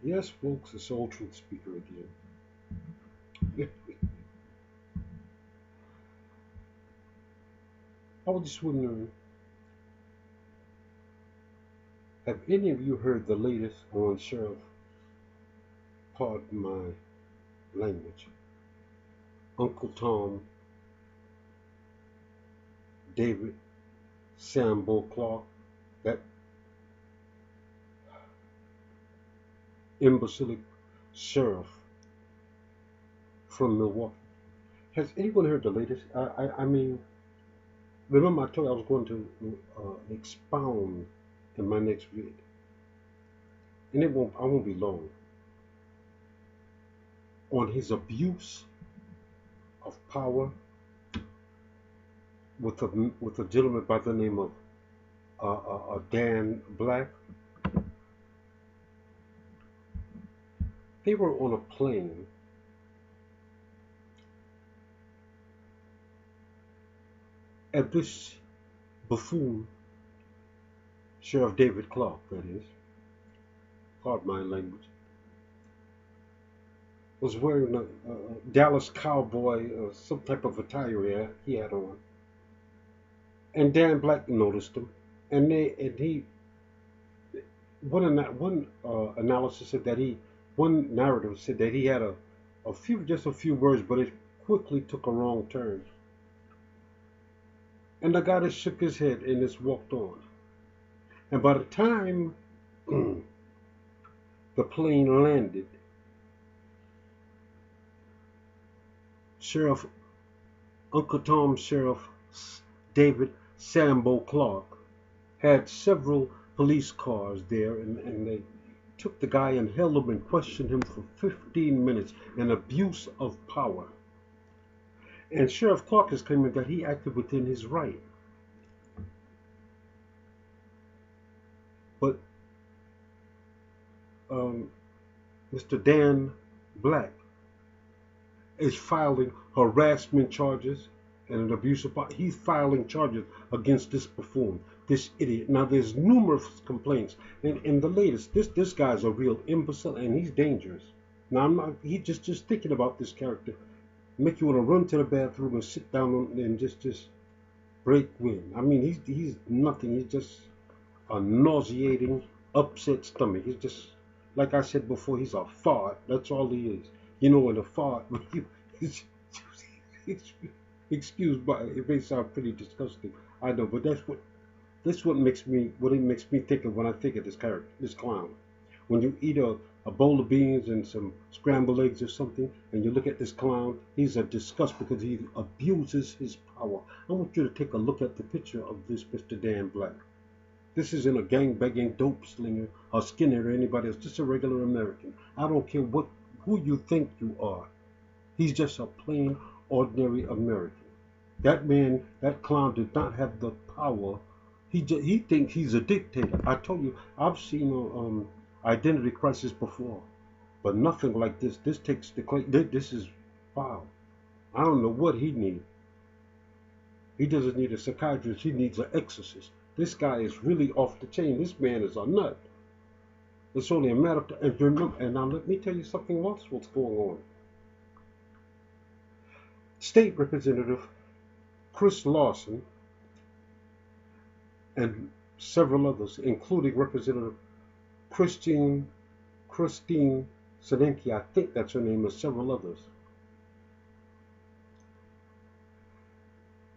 Yes, folks, it's Soul Truth Speaker again. I was just wondering, have any of you heard the latest on Sheriff, pardon my language, Uncle Tom, David, Sambo Clarke, that imbecilic sheriff from Milwaukee? Has anyone heard the latest? I mean, remember I told you I was going to expound in my next vid, and I won't be long, on his abuse of power with a gentleman by the name of Dan Black. They were on a plane, and this buffoon, Sheriff David Clarke, that is, pardon my language, was wearing a Dallas Cowboy, some type of attire he had on, and Dan Black noticed him, and he one analysis said that he one narrative said that he had a few words, but it quickly took a wrong turn. And the guy just shook his head and just walked on. And by the time the plane landed, Sheriff Uncle Tom Sheriff David Sambo Clarke had several police cars there, and they took the guy and held him and questioned him for 15 minutes, an abuse of power. And Sheriff Clarke is claiming that he acted within his right. But um, Mr. Dan Black is filing harassment charges and an abuse of power. He's filing charges against this buffoon, this idiot. Now there's numerous complaints, and the latest, this guy's a real imbecile and he's dangerous. Now I'm not. He just thinking about this character make you want to run to the bathroom and sit down and just break wind. I mean he's nothing. He's just a nauseating, upset stomach. He's just, like I said before, he's a fart. That's all he is. You know, in a fart, excuse, but it may sound pretty disgusting. I know, but that's what it makes me think of when I think of this character, this clown. When you eat a bowl of beans and some scrambled eggs or something, and you look at this clown, he's a disgust because he abuses his power. I want you to take a look at the picture of this Mr. Dan Black. This isn't a gang-banging dope slinger or skinhead or anybody else. Just a regular American. I don't care who you think you are. He's just a plain, ordinary American. That man, that clown, did not have the power. He thinks he's a dictator. I told you, I've seen identity crisis before, but nothing like this. This takes the this is wow. I don't know what he needs. He doesn't need a psychiatrist. He needs an exorcist. This guy is really off the chain. This man is a nut. It's only a matter of time. And remember, and now let me tell you something else what's going on. State Representative Chris Lawson and several others, including Representative Christine Sinicki, I think that's her name, and several others,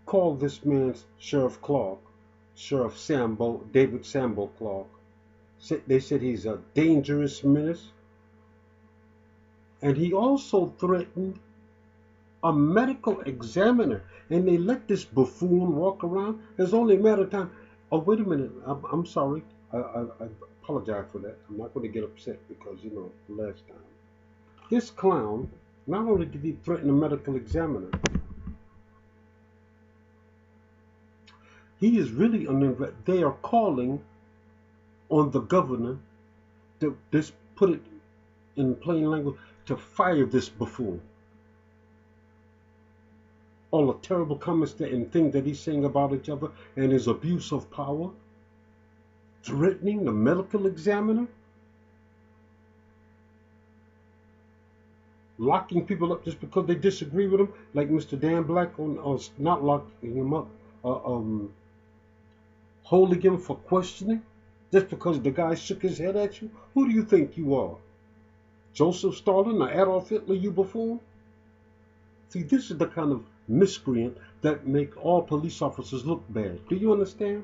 called this man Sheriff Clarke, Sheriff Sambo, David Sambo Clarke. They said he's a dangerous menace, and he also threatened a medical examiner, and they let this buffoon walk around. It's only a matter of time. Oh, wait a minute. I'm sorry. I apologize for that. I'm not going to get upset because, the last time. This clown, not only did he threaten a medical examiner, he is really they are calling on the governor to just put it in plain language, to fire this buffoon. All the terrible comments and things that he's saying about each other, and his abuse of power, threatening the medical examiner. locking people up just because they disagree with them, like Mr. Dan Black, or not locking him up, uh, um, holding him for questioning, just because the guy shook his head at you. Who do you think you are? Joseph Stalin or Adolf Hitler, you buffoon? See, this is the kind of miscreant that make all police officers look bad. Do you understand?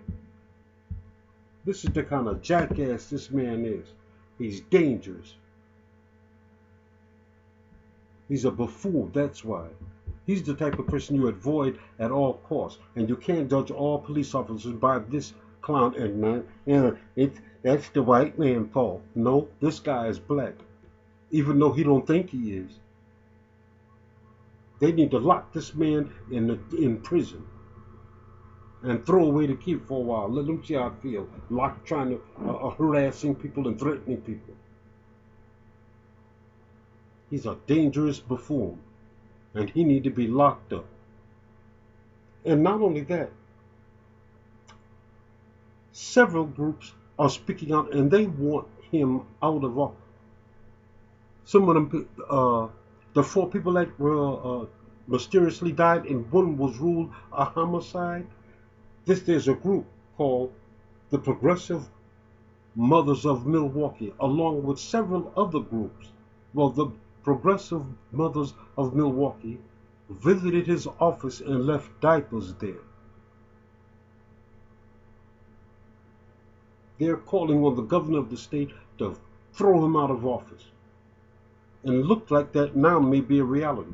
This is the kind of jackass this man is. He's dangerous. He's a buffoon, that's why. He's the type of person you avoid at all costs. And you can't judge all police officers by this clown. And that's the white man's fault. No, this guy is black. Even though he don't think he is. They need to lock this man in prison. And throw away the key for a while. Let them see how I feel. Trying to harassing people and threatening people. He's a dangerous buffoon. And he need to be locked up. And not only that, several groups are speaking out and they want him out of office. Some of them, the 4 people that were mysteriously died and one was ruled a homicide. There's a group called the Progressive Mothers of Milwaukee, along with several other groups. Well, the Progressive Mothers of Milwaukee visited his office and left diapers there. They're calling on the governor of the state to throw him out of office. And it looked like that now may be a reality.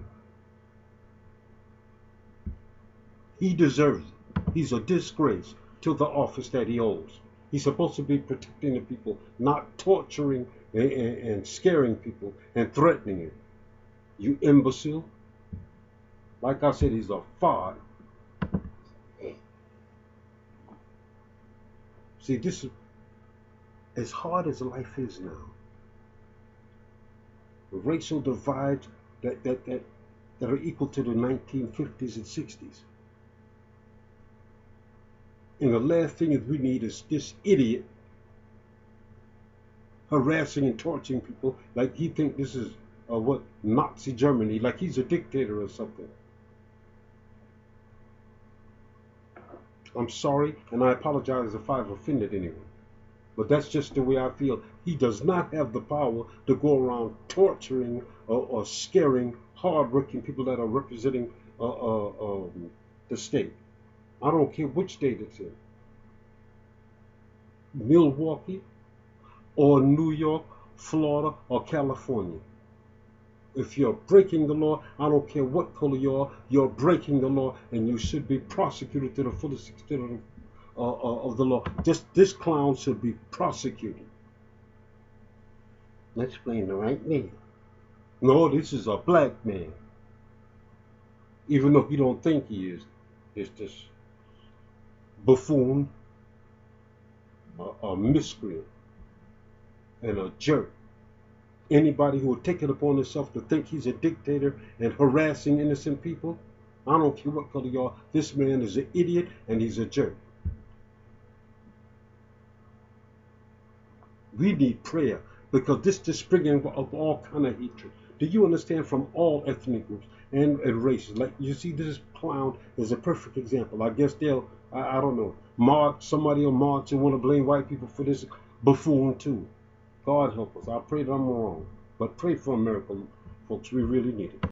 He deserves it. He's a disgrace to the office that he holds. He's supposed to be protecting the people, not torturing and scaring people and threatening it. You imbecile. Like I said, he's a fraud. See, this is as hard as life is now. The racial divides that are equal to the 1950s and 60s. And the last thing we need is this idiot harassing and torturing people like he thinks this is what Nazi Germany, like he's a dictator or something. I'm sorry, and I apologize if I've offended anyone. But that's just the way I feel. He does not have the power to go around torturing or scaring hard-working people that are representing the state. I don't care which state it's in. Milwaukee or New York, Florida or California. If you're breaking the law, I don't care what color you are, you're breaking the law and you should be prosecuted to the fullest extent of the law. This clown should be prosecuted. Let's blame the right man. No, this is a black man. Even though he don't think he is. It's this buffoon, a miscreant, and a jerk. Anybody who would take it upon himself to think he's a dictator and harassing innocent people, I don't care what color you are, this man is an idiot and he's a jerk. We need prayer because this is springing of all kind of hatred. Do you understand? From all ethnic groups and races. Like you see, this clown is a perfect example. I guess they'll, I don't know, somebody will march and want to blame white people for this buffoon too. God help us. I pray that I'm wrong. But pray for America, folks. We really need it.